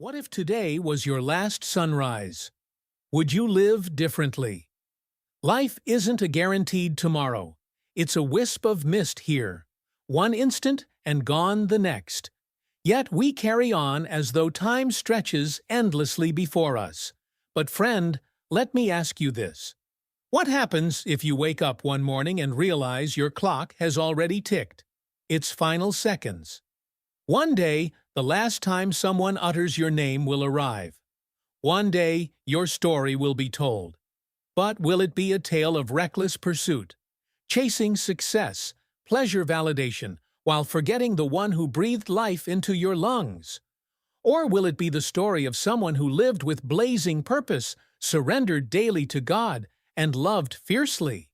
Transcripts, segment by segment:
What if today was your last sunrise? Would you live differently? Life isn't a guaranteed tomorrow. It's a wisp of mist here, one instant and gone the next. Yet we carry on as though time stretches endlessly before us. But friend, let me ask you this. What happens if you wake up one morning and realize your clock has already ticked its final seconds? One day, the last time someone utters your name will arrive. One day, your story will be told. But will it be a tale of reckless pursuit, chasing success, pleasure validation, while forgetting the one who breathed life into your lungs? Or will it be the story of someone who lived with blazing purpose, surrendered daily to God, and loved fiercely?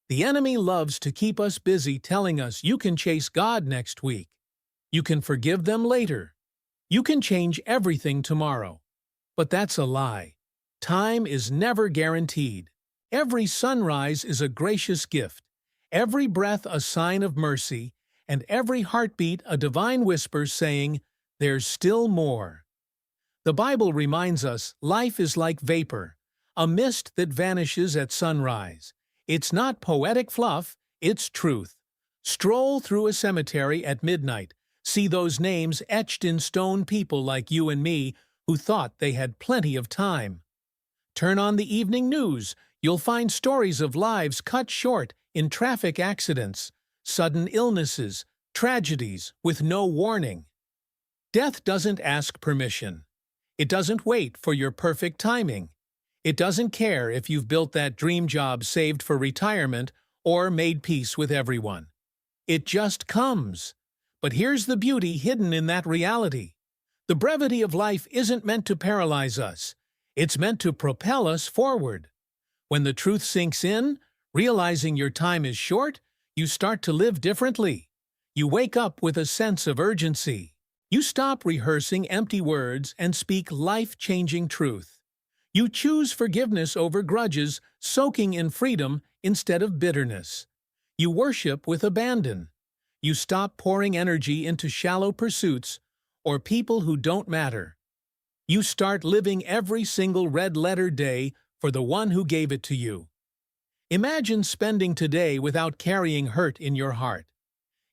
The enemy loves to keep us busy telling us you can chase God next week. You can forgive them later. You can change everything tomorrow. But that's a lie. Time is never guaranteed. Every sunrise is a gracious gift, every breath a sign of mercy, and every heartbeat a divine whisper saying, "There's still more." The Bible reminds us life is like vapor, a mist that vanishes at sunrise. It's not poetic fluff, it's truth. Stroll through a cemetery at midnight. See those names etched in stone, people like you and me who thought they had plenty of time. Turn on the evening news. You'll find stories of lives cut short in traffic accidents, sudden illnesses, tragedies with no warning. Death doesn't ask permission. It doesn't wait for your perfect timing. It doesn't care if you've built that dream job saved for retirement or made peace with everyone. It just comes. But here's the beauty hidden in that reality. The brevity of life isn't meant to paralyze us. It's meant to propel us forward. When the truth sinks in, realizing your time is short, you start to live differently. You wake up with a sense of urgency. You stop rehearsing empty words and speak life-changing truth. You choose forgiveness over grudges, soaking in freedom instead of bitterness. You worship with abandon. You stop pouring energy into shallow pursuits or people who don't matter. You start living every single red-letter day for the one who gave it to you. Imagine spending today without carrying hurt in your heart.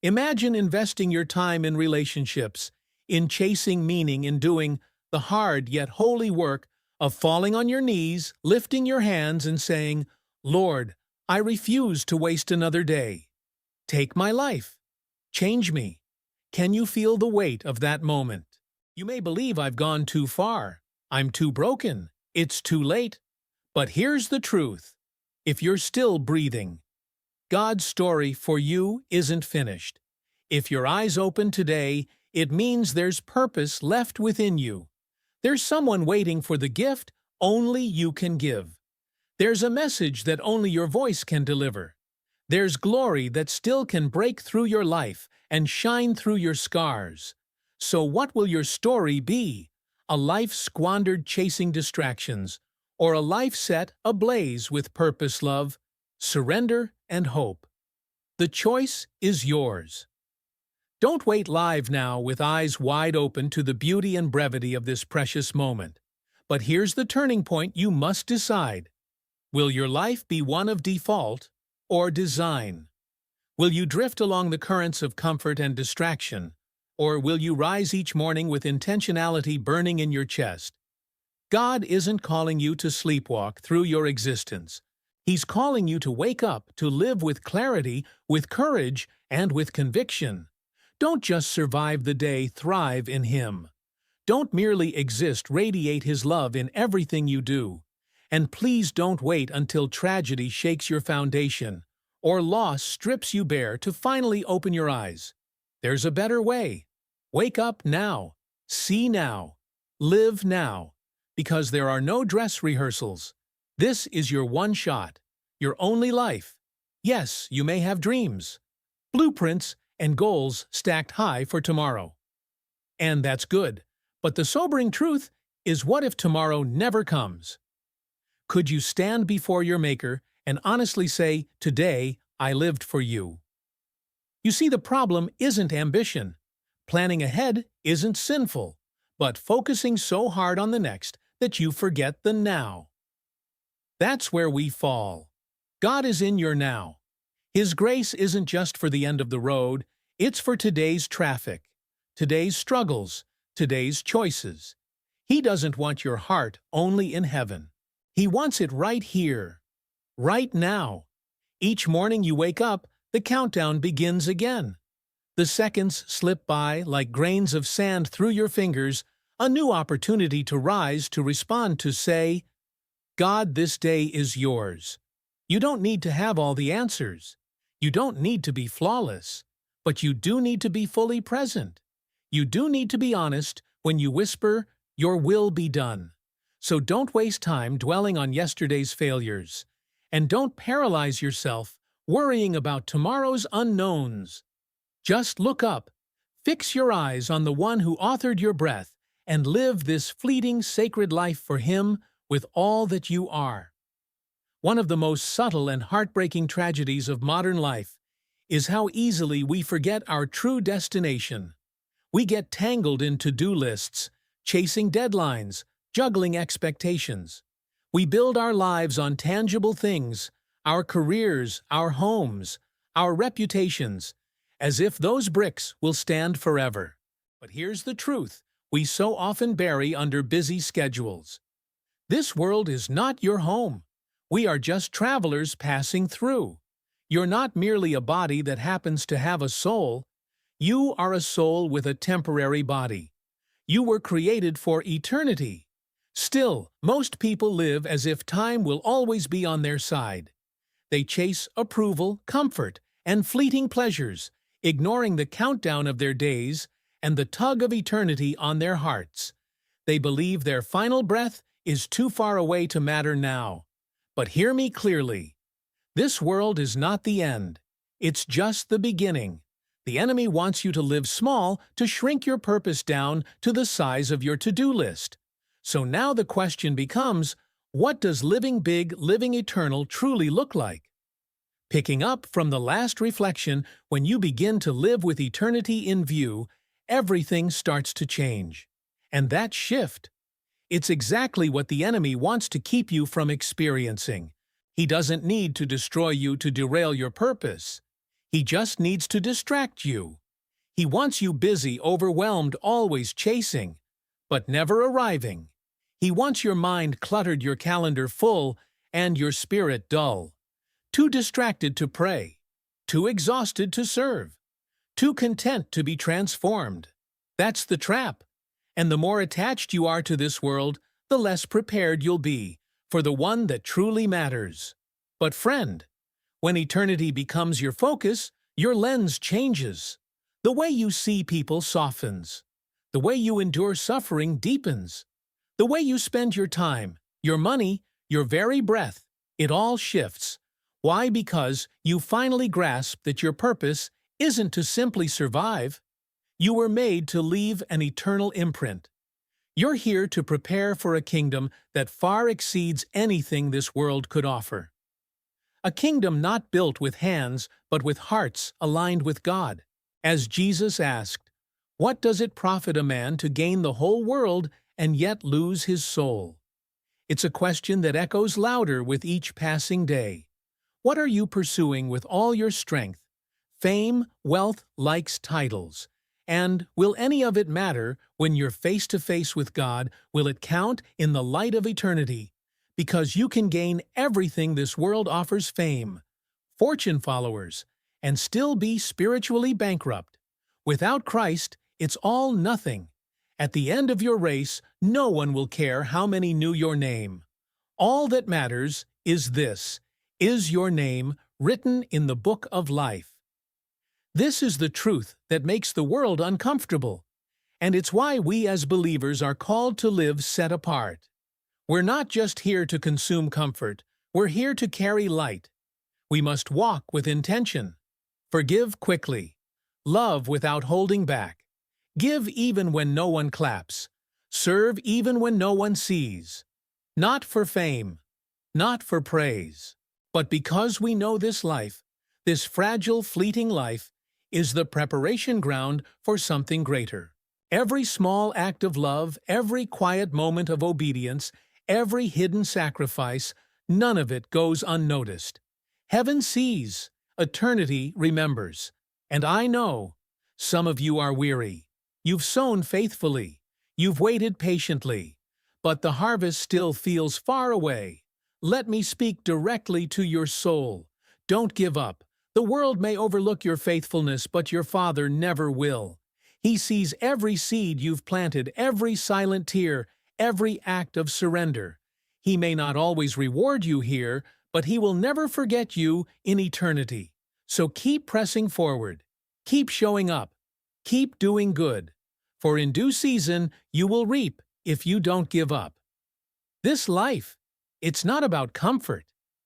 Imagine investing your time in relationships, in chasing meaning, in doing the hard yet holy work of falling on your knees, lifting your hands and saying, "Lord, I refuse to waste another day. Take my life. Change me." Can you feel the weight of that moment? You may believe I've gone too far. I'm too broken. It's too late. But here's the truth. If you're still breathing, God's story for you isn't finished. If your eyes open today, it means there's purpose left within you. There's someone waiting for the gift only you can give. There's a message that only your voice can deliver. There's glory that still can break through your life and shine through your scars. So what will your story be? A life squandered chasing distractions, or a life set ablaze with purpose, love, surrender, and hope? The choice is yours. Don't wait, live now with eyes wide open to the beauty and brevity of this precious moment. But here's the turning point you must decide. Will your life be one of default or design? Will you drift along the currents of comfort and distraction, or will you rise each morning with intentionality burning in your chest? God isn't calling you to sleepwalk through your existence. He's calling you to wake up, to live with clarity, with courage, and with conviction. Don't just survive the day, thrive in Him. Don't merely exist, radiate His love in everything you do. And please don't wait until tragedy shakes your foundation or loss strips you bare to finally open your eyes. There's a better way. Wake up now. See now. Live now. Because there are no dress rehearsals. This is your one shot, your only life. Yes, you may have dreams, blueprints, and goals stacked high for tomorrow. And that's good. But the sobering truth is, what if tomorrow never comes? Could you stand before your Maker and honestly say, "Today, I lived for you"? You see, the problem isn't ambition. Planning ahead isn't sinful. but focusing so hard on the next that you forget the now. That's where we fall. God is in your now. His grace isn't just for the end of the road, it's for today's traffic, today's struggles, today's choices. He doesn't want your heart only in heaven. He wants it right here, right now. Each morning you wake up, the countdown begins again. The seconds slip by like grains of sand through your fingers, a new opportunity to rise, to respond, to say, God, this day is yours. You don't need to have all the answers. You don't need to be flawless. But you do need to be fully present. You do need to be honest when you whisper, your will be done. So don't waste time dwelling on yesterday's failures. And don't paralyze yourself worrying about tomorrow's unknowns. Just look up, fix your eyes on the one who authored your breath, and live this fleeting sacred life for him with all that you are. One of the most subtle and heartbreaking tragedies of modern life is how easily we forget our true destination. We get tangled in to-do lists, chasing deadlines, juggling expectations. We build our lives on tangible things, our careers, our homes, our reputations, as if those bricks will stand forever. But here's the truth we so often bury under busy schedules. This world is not your home. We are just travelers passing through. You're not merely a body that happens to have a soul. You are a soul with a temporary body. You were created for eternity. Still, most people live as if time will always be on their side. They chase approval, comfort, and fleeting pleasures, ignoring the countdown of their days and the tug of eternity on their hearts. They believe their final breath is too far away to matter now. But hear me clearly. This world is not the end. It's just the beginning. The enemy wants you to live small, to shrink your purpose down to the size of your to-do list. So now the question becomes, what does living big, living eternal truly look like? Picking up from the last reflection, when you begin to live with eternity in view, everything starts to change. And that shift, it's exactly what the enemy wants to keep you from experiencing. He doesn't need to destroy you to derail your purpose. He just needs to distract you. He wants you busy, overwhelmed, always chasing, but never arriving. He wants your mind cluttered, your calendar full, and your spirit dull. Too distracted to pray, too exhausted to serve, too content to be transformed. That's the trap. And the more attached you are to this world, the less prepared you'll be for the one that truly matters. But friend, when eternity becomes your focus, your lens changes. The way you see people softens. The way you endure suffering deepens. The way you spend your time, your money, your very breath, it all shifts. Why? Because you finally grasp that your purpose isn't to simply survive. You were made to leave an eternal imprint. You're here to prepare for a kingdom that far exceeds anything this world could offer. A kingdom not built with hands, but with hearts aligned with God. As Jesus asked, "What does it profit a man to gain the whole world and yet lose his soul?" It's a question that echoes louder with each passing day. What are you pursuing with all your strength? Fame, wealth, likes, titles. And will any of it matter when you're face to face with God? Will it count in the light of eternity? Because you can gain everything this world offers, fame, fortune, followers, and still be spiritually bankrupt. Without Christ, it's all nothing. At the end of your race, no one will care how many knew your name. All that matters is this: is your name written in the book of life? This is the truth that makes the world uncomfortable, and it's why we as believers are called to live set apart. We're not just here to consume comfort, we're here to carry light. We must walk with intention, forgive quickly, love without holding back, give even when no one claps, serve even when no one sees. Not for fame, not for praise, but because we know this life, this fragile, fleeting life, is the preparation ground for something greater. Every small act of love, every quiet moment of obedience, every hidden sacrifice, none of it goes unnoticed. Heaven sees, eternity remembers. And I know, some of you are weary. You've sown faithfully. You've waited patiently. But the harvest still feels far away. Let me speak directly to your soul. Don't give up. The world may overlook your faithfulness, but your Father never will. He sees every seed you've planted, every silent tear, every act of surrender. He may not always reward you here, but He will never forget you in eternity. So keep pressing forward. Keep showing up. Keep doing good. For in due season you will reap if you don't give up. This life, it's not about comfort.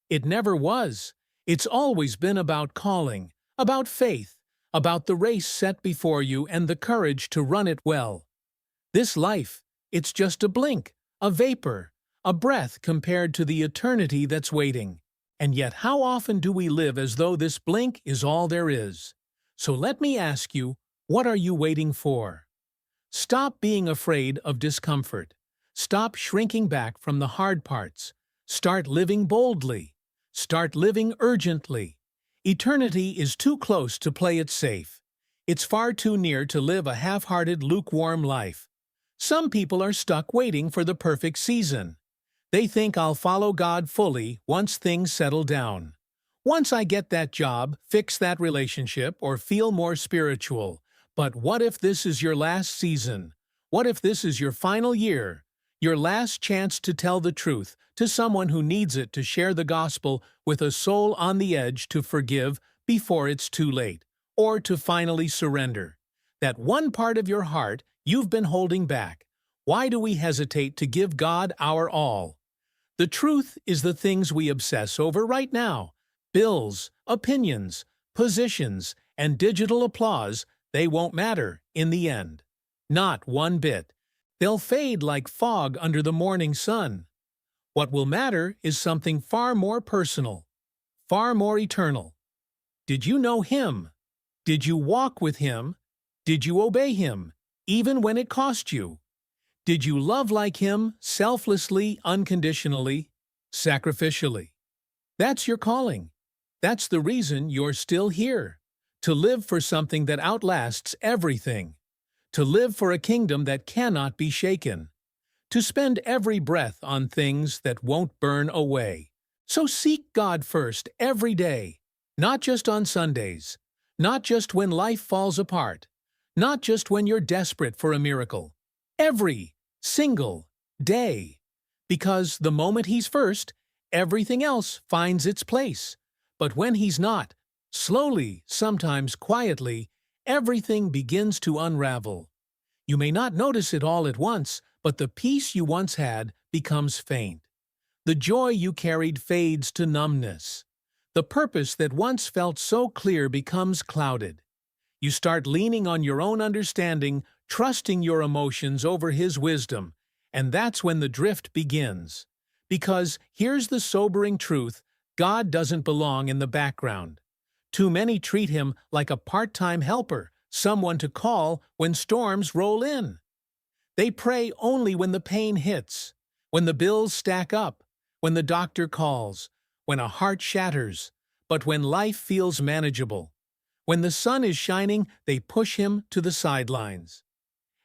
It never was. It's always been about calling, about faith, about the race set before you and the courage to run it well. This life, it's just a blink, a vapor, a breath compared to the eternity that's waiting. And yet how often do we live as though this blink is all there is? So let me ask you, what are you waiting for? Stop being afraid of discomfort. Stop shrinking back from the hard parts. Start living boldly. Start living urgently. Eternity is too close to play it safe. It's far too near to live a half-hearted, lukewarm life. Some people are stuck waiting for the perfect season. They think I'll follow God fully once things settle down. Once I get that job, fix that relationship, or feel more spiritual. But what if this is your last season? What if this is your final year? Your last chance to tell the truth to someone who needs it, to share the gospel with a soul on the edge, to forgive before it's too late, or to finally surrender. That one part of your heart you've been holding back. Why do we hesitate to give God our all? The truth is, the things we obsess over right now, bills, opinions, positions, and digital applause, they won't matter in the end. Not one bit. They'll fade like fog under the morning sun. What will matter is something far more personal, far more eternal. Did you know Him? Did you walk with Him? Did you obey Him, even when it cost you? Did you love like Him, selflessly, unconditionally, sacrificially? That's your calling. That's the reason you're still here. To live for something that outlasts everything. To live for a kingdom that cannot be shaken. To spend every breath on things that won't burn away. So seek God first every day, not just on Sundays, not just when life falls apart, not just when you're desperate for a miracle. Every single day. Because the moment He's first, everything else finds its place. But when He's not, slowly, sometimes quietly, everything begins to unravel. You may not notice it all at once, but the peace you once had becomes faint. The joy you carried fades to numbness. The purpose that once felt so clear becomes clouded. You start leaning on your own understanding, trusting your emotions over His wisdom, and that's when the drift begins. Because here's the sobering truth: God doesn't belong in the background. Too many treat Him like a part-time helper, someone to call when storms roll in. They pray only when the pain hits, when the bills stack up, when the doctor calls, when a heart shatters. But when life feels manageable, when the sun is shining, they push Him to the sidelines.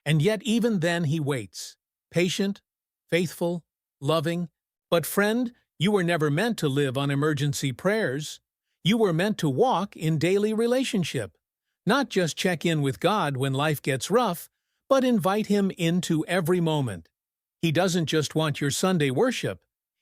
And yet even then He waits, patient, faithful, loving. But friend, you were never meant to live on emergency prayers. You were meant to walk in daily relationship. Not just check in with God when life gets rough, but invite Him into every moment. He doesn't just want your Sunday worship.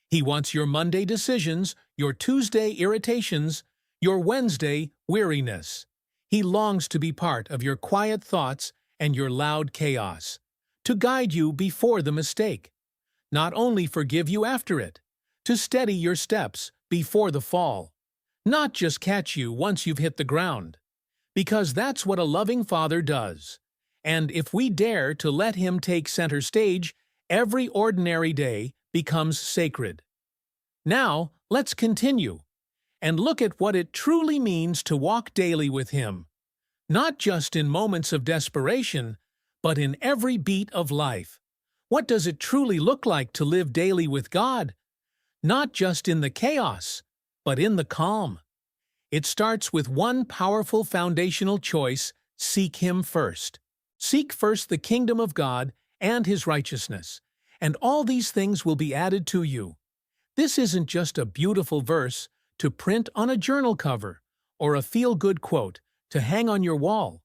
He wants your Monday decisions, your Tuesday irritations, your Wednesday weariness. He longs to be part of your quiet thoughts and your loud chaos, to guide you before the mistake, not only forgive you after it, to steady your steps before the fall, not just catch you once you've hit the ground. Because that's what a loving Father does. And if we dare to let Him take center stage, every ordinary day becomes sacred. Now, let's continue and look at what it truly means to walk daily with Him. Not just in moments of desperation, but in every beat of life. What does it truly look like to live daily with God? Not just in the chaos, but in the calm. It starts with one powerful foundational choice: seek Him first. Seek first the kingdom of God and His righteousness, and all these things will be added to you. This isn't just a beautiful verse to print on a journal cover or a feel-good quote to hang on your wall.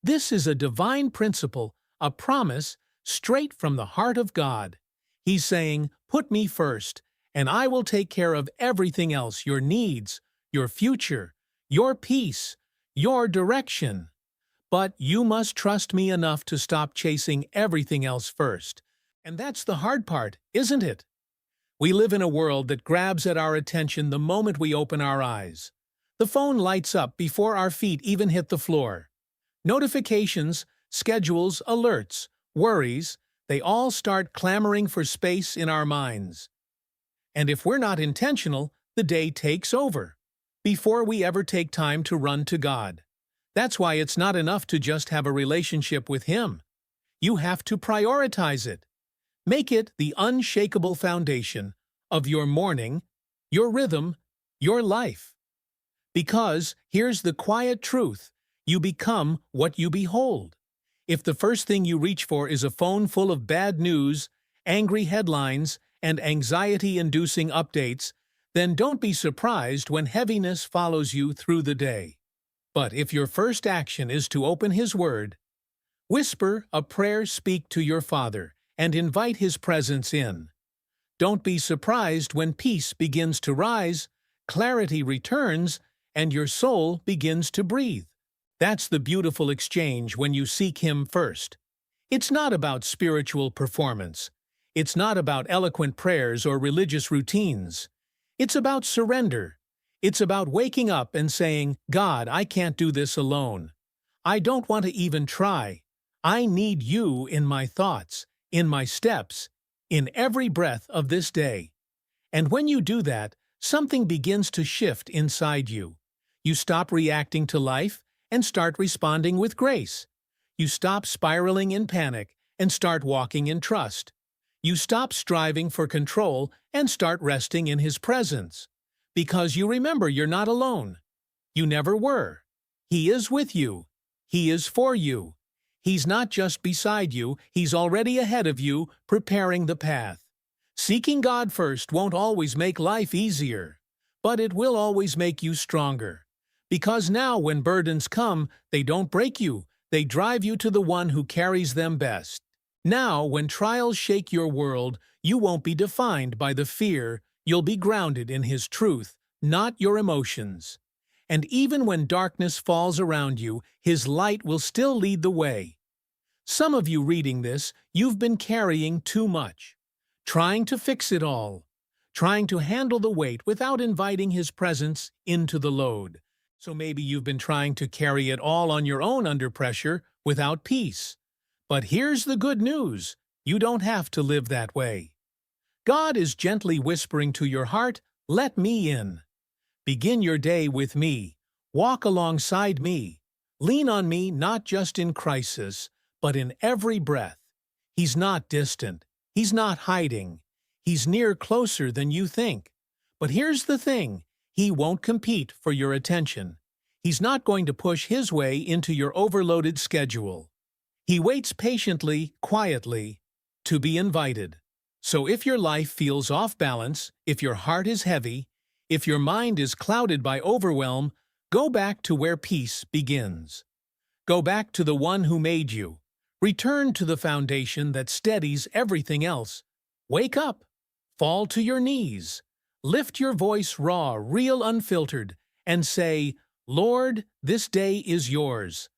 This is a divine principle, a promise straight from the heart of God. He's saying, "Put me first, and I will take care of everything else: your needs, your future, your peace, your direction. But you must trust me enough to stop chasing everything else first." And that's the hard part, isn't it? We live in a world that grabs at our attention the moment we open our eyes. The phone lights up before our feet even hit the floor. Notifications, schedules, alerts, worries, they all start clamoring for space in our minds. And if we're not intentional, the day takes over, before we ever take time to run to God. That's why it's not enough to just have a relationship with Him. You have to prioritize it. Make it the unshakable foundation of your morning, your rhythm, your life. Because, here's the quiet truth, you become what you behold. If the first thing you reach for is a phone full of bad news, angry headlines, and anxiety-inducing updates, then don't be surprised when heaviness follows you through the day. But if your first action is to open His Word, whisper a prayer, speak to your Father, and invite His presence in, don't be surprised when peace begins to rise, clarity returns, and your soul begins to breathe. That's the beautiful exchange when you seek Him first. It's not about spiritual performance. It's not about eloquent prayers or religious routines. It's about surrender. It's about waking up and saying, "God, I can't do this alone. I don't want to even try. I need You in my thoughts, in my steps, in every breath of this day." And when you do that, something begins to shift inside you. You stop reacting to life and start responding with grace. You stop spiraling in panic and start walking in trust. You stop striving for control and start resting in His presence. Because you remember you're not alone. You never were. He is with you. He is for you. He's not just beside you, He's already ahead of you, preparing the path. Seeking God first won't always make life easier, but it will always make you stronger. Because now when burdens come, they don't break you, they drive you to the One who carries them best. Now when trials shake your world, you won't be defined by the fear, you'll be grounded in His truth, not your emotions. And even when darkness falls around you, His light will still lead the way. Some of you reading this, you've been carrying too much, trying to fix it all, trying to handle the weight without inviting His presence into the load. So maybe you've been trying to carry it all on your own under pressure, without peace. But here's the good news, you don't have to live that way. God is gently whispering to your heart, "Let me in. Begin your day with me. Walk alongside me. Lean on me not just in crisis, but in every breath." He's not distant. He's not hiding. He's near, closer than you think. But here's the thing, He won't compete for your attention. He's not going to push His way into your overloaded schedule. He waits patiently, quietly, to be invited. So if your life feels off balance, if your heart is heavy, if your mind is clouded by overwhelm, go back to where peace begins. Go back to the One who made you. Return to the foundation that steadies everything else. Wake up. Fall to your knees. Lift your voice raw, real, unfiltered, and say, "Lord, this day is Yours.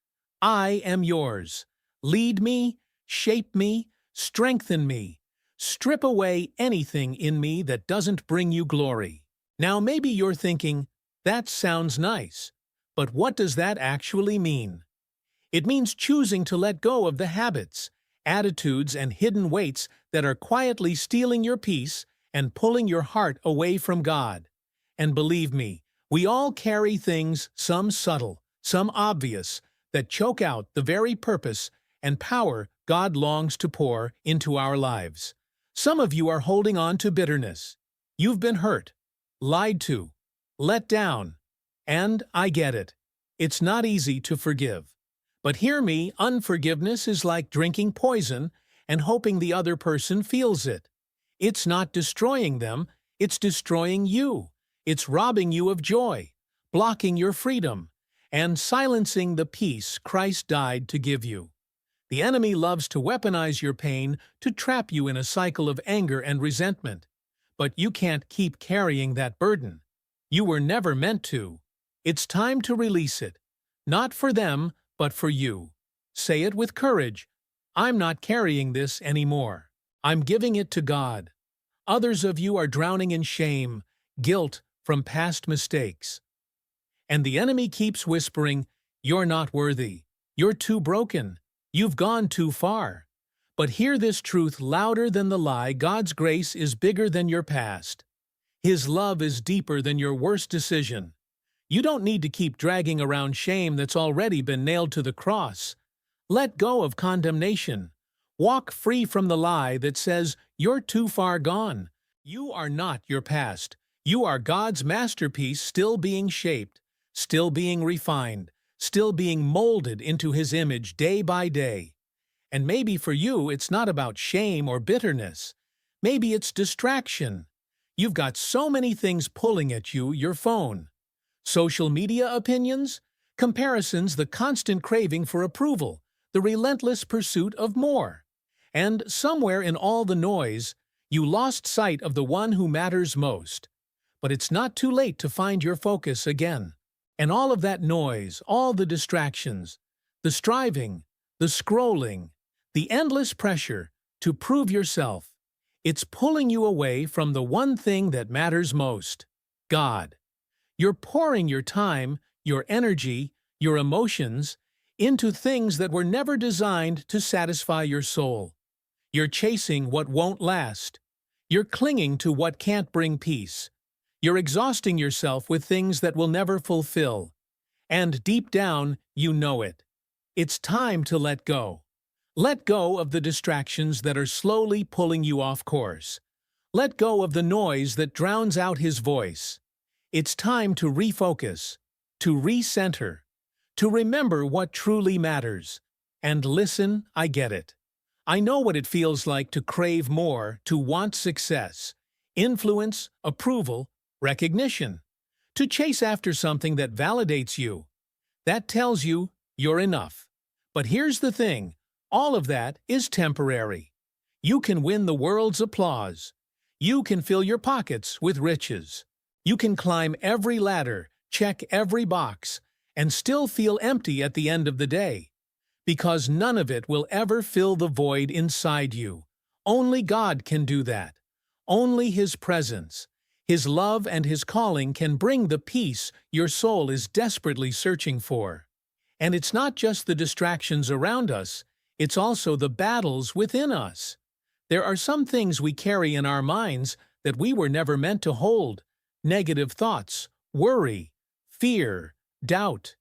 I am Yours. Lead me, shape me, strengthen me. Strip away anything in me that doesn't bring You glory." Now maybe you're thinking, that sounds nice, but what does that actually mean? It means choosing to let go of the habits, attitudes, and hidden weights that are quietly stealing your peace and pulling your heart away from God. And believe me, we all carry things, some subtle, some obvious, that choke out the very purpose and power God longs to pour into our lives. Some of you are holding on to bitterness. You've been hurt, lied to, let down. And I get it. It's not easy to forgive. But hear me, unforgiveness is like drinking poison and hoping the other person feels it. It's not destroying them, it's destroying you. It's robbing you of joy, blocking your freedom, and silencing the peace Christ died to give you. The enemy loves to weaponize your pain to trap you in a cycle of anger and resentment. But you can't keep carrying that burden. You were never meant to. It's time to release it. Not for them, but for you. Say it with courage. I'm not carrying this anymore. I'm giving it to God. Others of you are drowning in shame, guilt from past mistakes. And the enemy keeps whispering, "You're not worthy. You're too broken. You've gone too far." But hear this truth louder than the lie: God's grace is bigger than your past. His love is deeper than your worst decision. You don't need to keep dragging around shame that's already been nailed to the cross. Let go of condemnation. Walk free from the lie that says you're too far gone. You are not your past. You are God's masterpiece, still being shaped, still being refined, still being molded into His image day by day. And maybe for you, it's not about shame or bitterness. Maybe it's distraction. You've got so many things pulling at you: your phone, social media opinions, comparisons, the constant craving for approval, the relentless pursuit of more. And somewhere in all the noise, you lost sight of the one who matters most. But it's not too late to find your focus again. And all of that noise, all the distractions, the striving, the scrolling, the endless pressure to prove yourself, it's pulling you away from the one thing that matters most: God. You're pouring your time, your energy, your emotions into things that were never designed to satisfy your soul. You're chasing what won't last. You're clinging to what can't bring peace. You're exhausting yourself with things that will never fulfill. And deep down, you know it. It's time to let go. Let go of the distractions that are slowly pulling you off course. Let go of the noise that drowns out His voice. It's time to refocus, to recenter, to remember what truly matters. And listen, I get it. I know what it feels like to crave more, to want success, influence, approval, recognition, to chase after something that validates you, that tells you you're enough. But here's the thing: all of that is temporary. You can win the world's applause. You can fill your pockets with riches. You can climb every ladder, check every box, and still feel empty at the end of the day. Because none of it will ever fill the void inside you. Only God can do that. Only His presence, His love, and His calling can bring the peace your soul is desperately searching for. And it's not just the distractions around us, it's also the battles within us. There are some things we carry in our minds that we were never meant to hold: negative thoughts, worry, fear, doubt.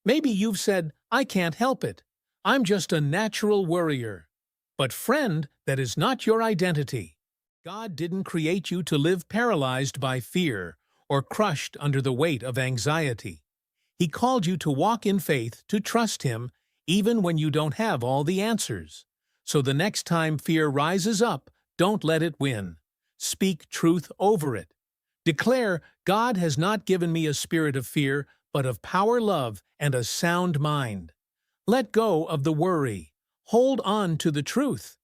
Maybe you've said, "I can't help it. I'm just a natural worrier." But friend, that is not your identity. God didn't create you to live paralyzed by fear or crushed under the weight of anxiety. He called you to walk in faith, to trust Him, even when you don't have all the answers. So the next time fear rises up, don't let it win. Speak truth over it. Declare, "God has not given me a spirit of fear, but of power, love, and a sound mind." Let go of the worry. Hold on to the truth.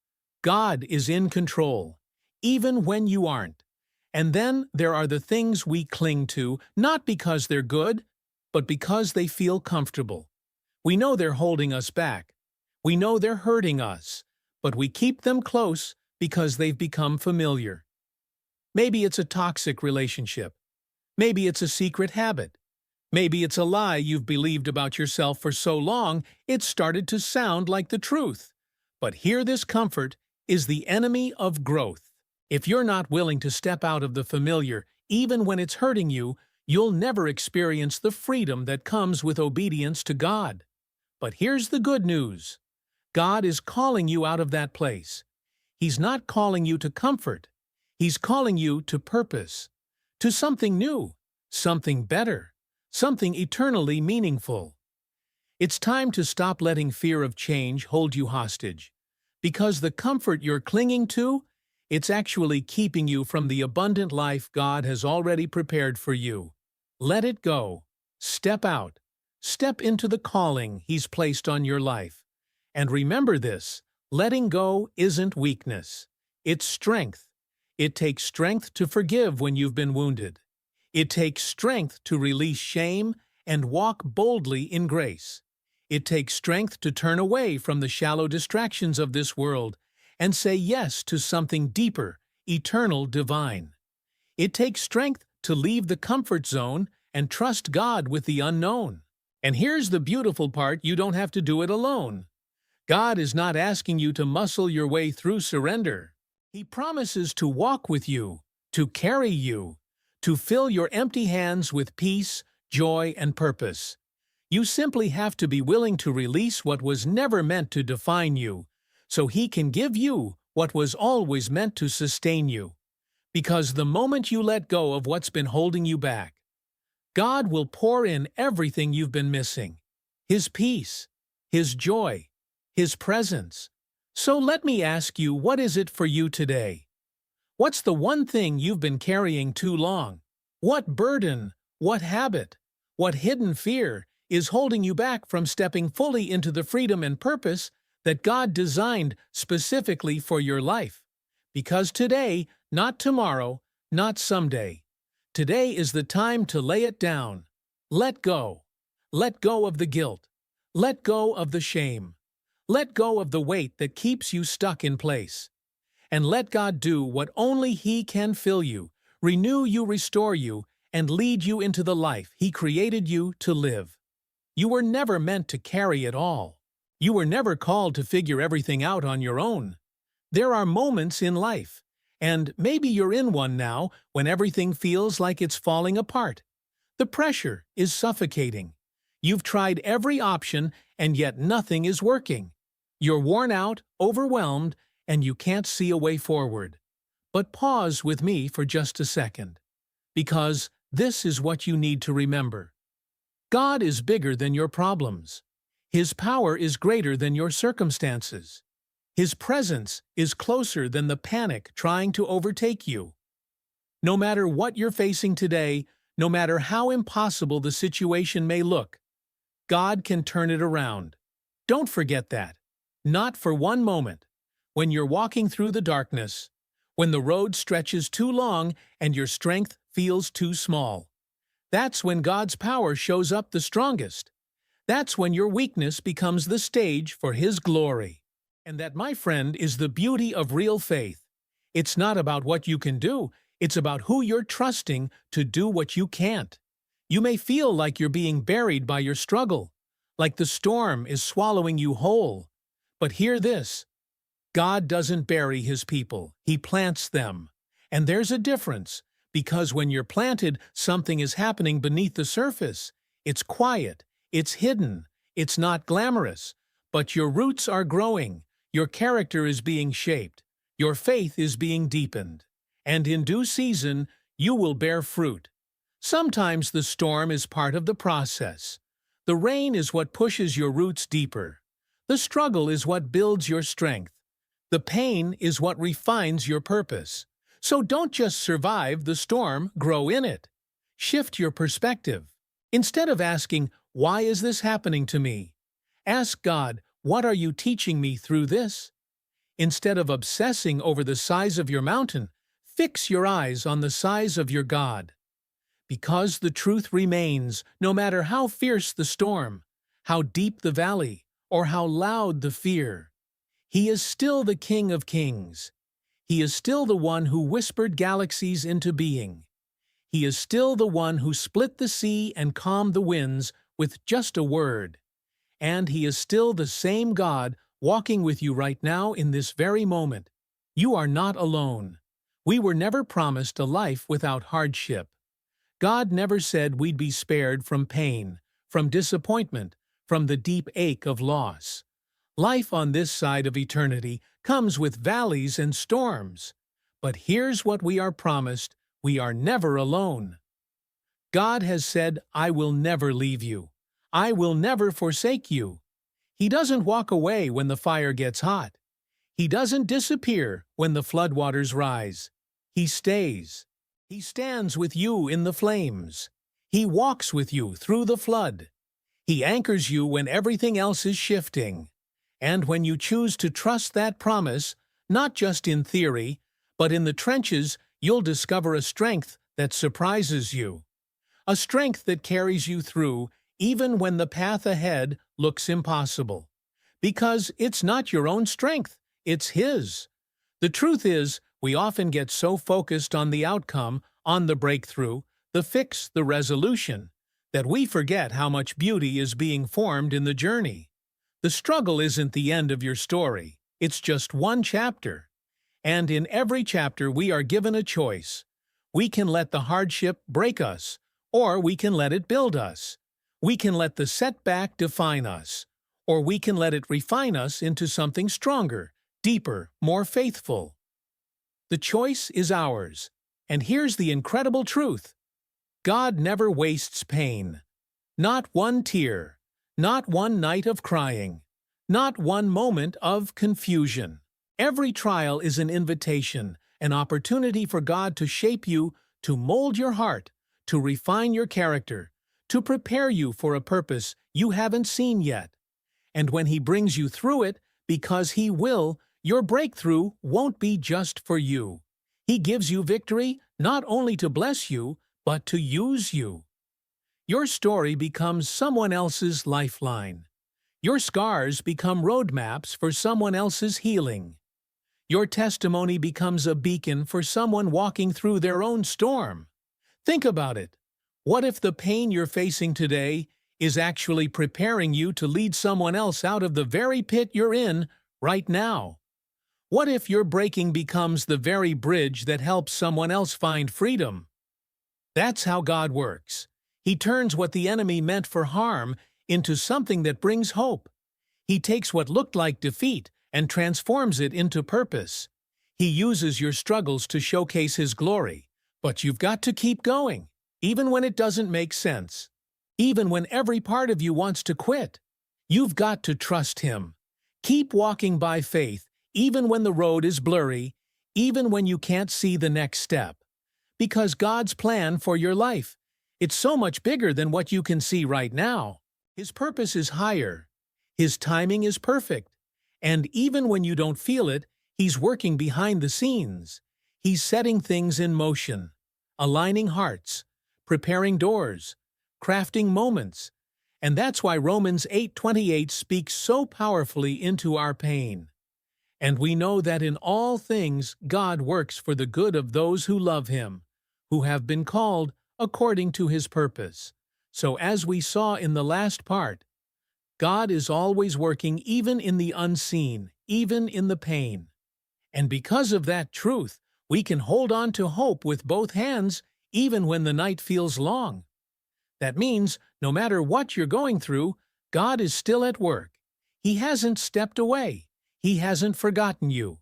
God is in control, even when you aren't. And then there are the things we cling to, not because they're good, but because they feel comfortable. We know they're holding us back. We know they're hurting us, but we keep them close because they've become familiar. Maybe it's a toxic relationship. Maybe it's a secret habit. Maybe it's a lie you've believed about yourself for so long it started to sound like the truth. But here, this comfort is the enemy of growth. If you're not willing to step out of the familiar, even when it's hurting you, you'll never experience the freedom that comes with obedience to God. But here's the good news. God is calling you out of that place. He's not calling you to comfort. He's calling you to purpose, to something new, something better, something eternally meaningful. It's time to stop letting fear of change hold you hostage, because the comfort you're clinging to, it's actually keeping you from the abundant life God has already prepared for you. Let it go. Step out. Step into the calling He's placed on your life. And remember this, letting go isn't weakness. It's strength. It takes strength to forgive when you've been wounded. It takes strength to release shame and walk boldly in grace. It takes strength to turn away from the shallow distractions of this world and say yes to something deeper, eternal, divine. It takes strength to leave the comfort zone and trust God with the unknown. And here's the beautiful part, you don't have to do it alone. God is not asking you to muscle your way through surrender. He promises to walk with you, to carry you, to fill your empty hands with peace, joy, and purpose. You simply have to be willing to release what was never meant to define you, so He can give you what was always meant to sustain you. Because the moment you let go of what's been holding you back, God will pour in everything you've been missing. His peace, His joy, His presence. So let me ask you, what is it for you today? What's the one thing you've been carrying too long? What burden, what habit, what hidden fear is holding you back from stepping fully into the freedom and purpose that God designed specifically for your life? Because today, not tomorrow, not someday. Today is the time to lay it down. Let go. Let go of the guilt. Let go of the shame. Let go of the weight that keeps you stuck in place. And let God do what only He can: fill you, renew you, restore you, and lead you into the life He created you to live. You were never meant to carry it all. You were never called to figure everything out on your own. There are moments in life, and maybe you're in one now, when everything feels like it's falling apart. The pressure is suffocating. You've tried every option, and yet nothing is working. You're worn out, overwhelmed, and you can't see a way forward. But pause with me for just a second, because this is what you need to remember. God is bigger than your problems. His power is greater than your circumstances. His presence is closer than the panic trying to overtake you. No matter what you're facing today, no matter how impossible the situation may look, God can turn it around. Don't forget that. Not for one moment. When you're walking through the darkness, when the road stretches too long and your strength feels too small, that's when God's power shows up the strongest. That's when your weakness becomes the stage for His glory. And that, my friend, is the beauty of real faith. It's not about what you can do, it's about who you're trusting to do what you can't. You may feel like you're being buried by your struggle, like the storm is swallowing you whole. But hear this: God doesn't bury His people, He plants them. And there's a difference, because when you're planted, something is happening beneath the surface. It's quiet, it's hidden, it's not glamorous, but your roots are growing, your character is being shaped, your faith is being deepened. And in due season, you will bear fruit. Sometimes the storm is part of the process. The rain is what pushes your roots deeper. The struggle is what builds your strength. The pain is what refines your purpose. So don't just survive the storm, grow in it. Shift your perspective. Instead of asking, "Why is this happening to me?" ask God, "What are you teaching me through this?" Instead of obsessing over the size of your mountain, fix your eyes on the size of your God. Because the truth remains, no matter how fierce the storm, how deep the valley, or how loud the fear. He is still the King of Kings. He is still the one who whispered galaxies into being. He is still the one who split the sea and calmed the winds with just a word. And He is still the same God walking with you right now in this very moment. You are not alone. We were never promised a life without hardship. God never said we'd be spared from pain, from disappointment, from the deep ache of loss. Life on this side of eternity comes with valleys and storms. But here's what we are promised: we are never alone. God has said, "I will never leave you. I will never forsake you." He doesn't walk away when the fire gets hot. He doesn't disappear when the floodwaters rise. He stays. He stands with you in the flames. He walks with you through the flood. He anchors you when everything else is shifting. And when you choose to trust that promise, not just in theory, but in the trenches, you'll discover a strength that surprises you. A strength that carries you through even when the path ahead looks impossible. Because it's not your own strength, it's His. The truth is, we often get so focused on the outcome, on the breakthrough, the fix, the resolution, that we forget how much beauty is being formed in the journey. The struggle isn't the end of your story, it's just one chapter. And in every chapter we are given a choice. We can let the hardship break us, or we can let it build us. We can let the setback define us, or we can let it refine us into something stronger, deeper, more faithful. The choice is ours. And here's the incredible truth: God never wastes pain. Not one tear, not one night of crying, not one moment of confusion. Every trial is an invitation, an opportunity for God to shape you, to mold your heart, to refine your character, to prepare you for a purpose you haven't seen yet. And when He brings you through it, because He will, your breakthrough won't be just for you. He gives you victory not only to bless you, but to use you. Your story becomes someone else's lifeline. Your scars become roadmaps for someone else's healing. Your testimony becomes a beacon for someone walking through their own storm. Think about it. What if the pain you're facing today is actually preparing you to lead someone else out of the very pit you're in right now? What if your breaking becomes the very bridge that helps someone else find freedom? That's how God works. He turns what the enemy meant for harm into something that brings hope. He takes what looked like defeat and transforms it into purpose. He uses your struggles to showcase His glory. But you've got to keep going, even when it doesn't make sense. Even when every part of you wants to quit. You've got to trust Him. Keep walking by faith, even when the road is blurry, even when you can't see the next step. Because God's plan for your life, it's so much bigger than what you can see right now. His purpose is higher. His timing is perfect. And even when you don't feel it, He's working behind the scenes. He's setting things in motion, aligning hearts, preparing doors, crafting moments. And that's why Romans 8:28 speaks so powerfully into our pain. And we know that in all things God works for the good of those who love Him, who have been called according to His purpose. So as we saw in the last part, God is always working even in the unseen, even in the pain. And because of that truth, we can hold on to hope with both hands even when the night feels long. That means no matter what you're going through, God is still at work. He hasn't stepped away. He hasn't forgotten you.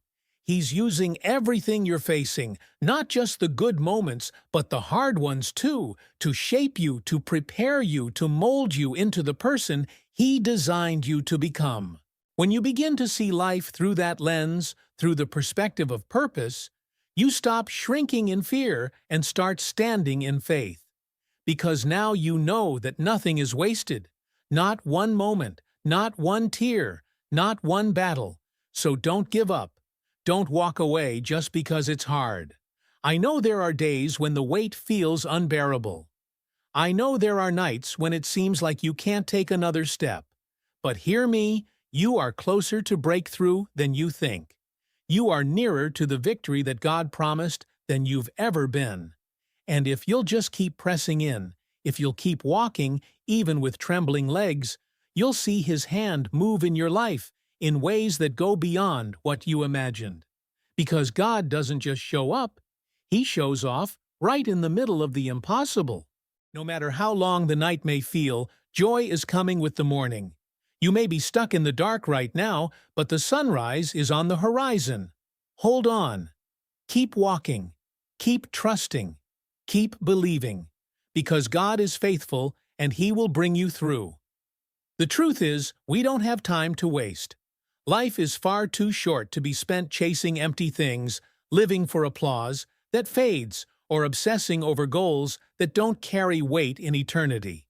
He's using everything you're facing, not just the good moments, but the hard ones too, to shape you, to prepare you, to mold you into the person He designed you to become. When you begin to see life through that lens, through the perspective of purpose, you stop shrinking in fear and start standing in faith. Because now you know that nothing is wasted. Not one moment, not one tear, not one battle. So don't give up. Don't walk away just because it's hard. I know there are days when the weight feels unbearable. I know there are nights when it seems like you can't take another step. But hear me, you are closer to breakthrough than you think. You are nearer to the victory that God promised than you've ever been. And if you'll just keep pressing in, if you'll keep walking, even with trembling legs, you'll see His hand move in your life in ways that go beyond what you imagined. Because God doesn't just show up, He shows off right in the middle of the impossible. No matter how long the night may feel, joy is coming with the morning. You may be stuck in the dark right now, but the sunrise is on the horizon. Hold on. Keep walking. Keep trusting. Keep believing. Because God is faithful and He will bring you through. The truth is, we don't have time to waste. Life is far too short to be spent chasing empty things, living for applause that fades, or obsessing over goals that don't carry weight in eternity.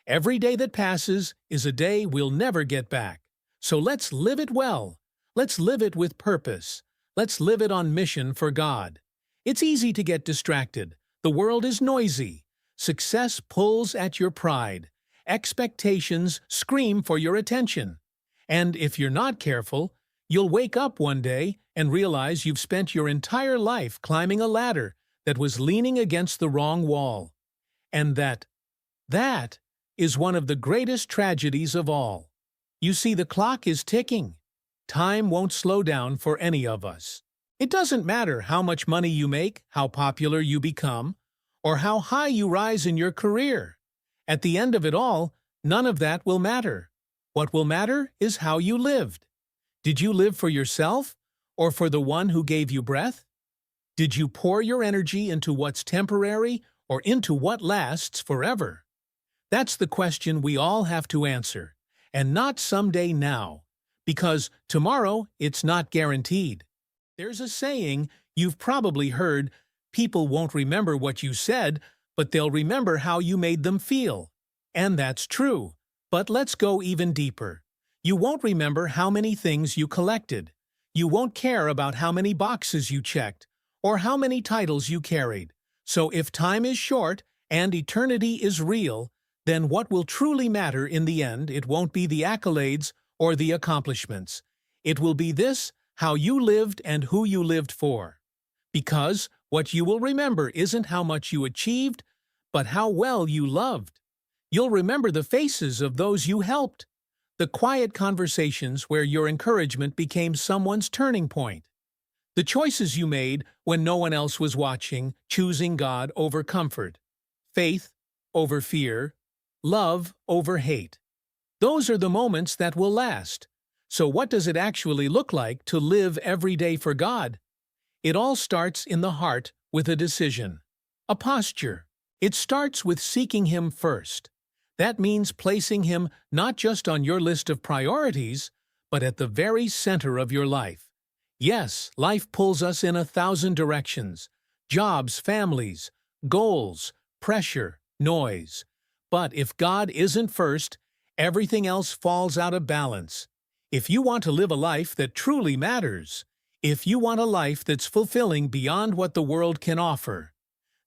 Every day that passes is a day we'll never get back. So let's live it well. Let's live it with purpose. Let's live it on mission for God. It's easy to get distracted. The world is noisy. Success pulls at your pride. Expectations scream for your attention. And if you're not careful, you'll wake up one day and realize you've spent your entire life climbing a ladder that was leaning against the wrong wall. And that is one of the greatest tragedies of all. You see, the clock is ticking. Time won't slow down for any of us. It doesn't matter how much money you make, how popular you become, or how high you rise in your career. At the end of it all, none of that will matter. What will matter is how you lived. Did you live for yourself, or for the one who gave you breath? Did you pour your energy into what's temporary, or into what lasts forever? That's the question we all have to answer, and not someday now, because tomorrow it's not guaranteed. There's a saying you've probably heard: people won't remember what you said, but they'll remember how you made them feel. And that's true. But let's go even deeper. You won't remember how many things you collected. You won't care about how many boxes you checked, or how many titles you carried. So if time is short and eternity is real, then what will truly matter in the end, it won't be the accolades or the accomplishments. It will be this: how you lived and who you lived for. Because what you will remember isn't how much you achieved, but how well you loved. You'll remember the faces of those you helped, the quiet conversations where your encouragement became someone's turning point, the choices you made when no one else was watching, choosing God over comfort, faith over fear, love over hate. Those are the moments that will last. So what does it actually look like to live every day for God? It all starts in the heart with a decision, a posture. It starts with seeking Him first. That means placing Him not just on your list of priorities, but at the very center of your life. Yes, life pulls us in 1,000 directions: jobs, families, goals, pressure, noise. But if God isn't first, everything else falls out of balance. If you want to live a life that truly matters, if you want a life that's fulfilling beyond what the world can offer,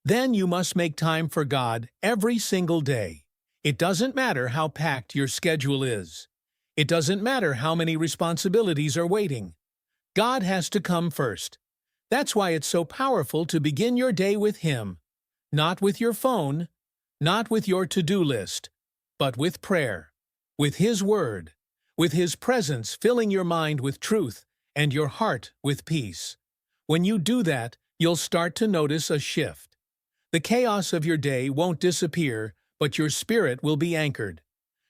then you must make time for God every single day. It doesn't matter how packed your schedule is. It doesn't matter how many responsibilities are waiting. God has to come first. That's why it's so powerful to begin your day with Him. Not with your phone, not with your to-do list, but with prayer, with His Word, with His presence filling your mind with truth and your heart with peace. When you do that, you'll start to notice a shift. The chaos of your day won't disappear, but your spirit will be anchored.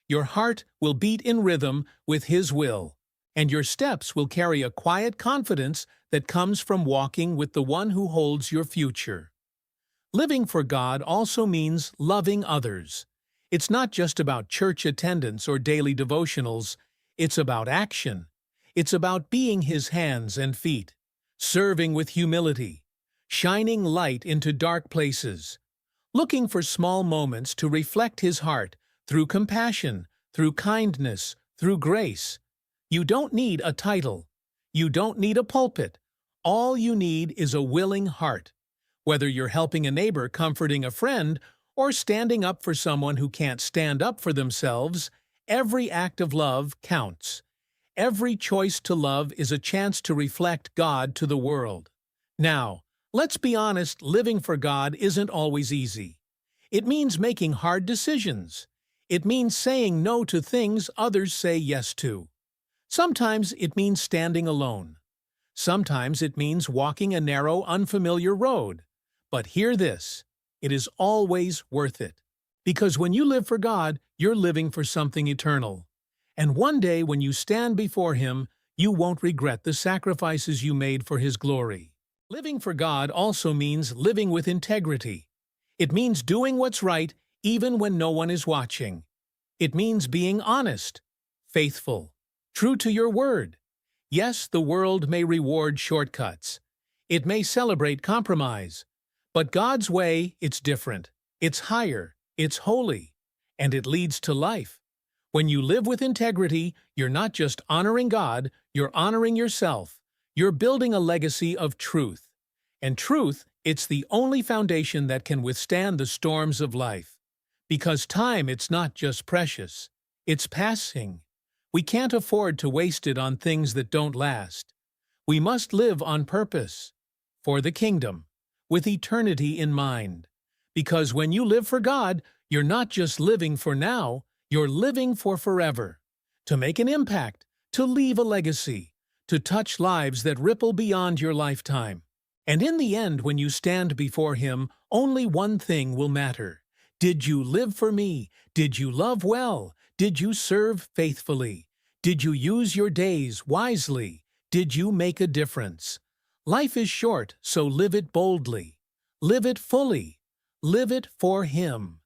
Your heart will beat in rhythm with His will, and your steps will carry a quiet confidence that comes from walking with the one who holds your future. Living for God also means loving others. It's not just about church attendance or daily devotionals. It's about action. It's about being His hands and feet, serving with humility, shining light into dark places, looking for small moments to reflect His heart through compassion, through kindness, through grace. You don't need a title. You don't need a pulpit. All you need is a willing heart. Whether you're helping a neighbor, comforting a friend, or standing up for someone who can't stand up for themselves, every act of love counts. Every choice to love is a chance to reflect God to the world. Now, let's be honest, living for God isn't always easy. It means making hard decisions. It means saying no to things others say yes to. Sometimes it means standing alone. Sometimes it means walking a narrow, unfamiliar road. But hear this, it is always worth it. Because when you live for God, you're living for something eternal. And one day when you stand before Him, you won't regret the sacrifices you made for His glory. Living for God also means living with integrity. It means doing what's right even when no one is watching. It means being honest, faithful, true to your word. Yes, the world may reward shortcuts. It may celebrate compromise. But God's way, it's different. It's higher, it's holy, and it leads to life. When you live with integrity, you're not just honoring God, you're honoring yourself. You're building a legacy of truth. And truth, it's the only foundation that can withstand the storms of life. Because time, it's not just precious. It's passing. We can't afford to waste it on things that don't last. We must live on purpose, for the kingdom, with eternity in mind. Because when you live for God, you're not just living for now, you're living for forever. To make an impact, to leave a legacy, to touch lives that ripple beyond your lifetime. And in the end, when you stand before Him, only one thing will matter. Did you live for me? Did you love well? Did you serve faithfully? Did you use your days wisely? Did you make a difference? Life is short, so live it boldly. Live it fully. Live it for Him.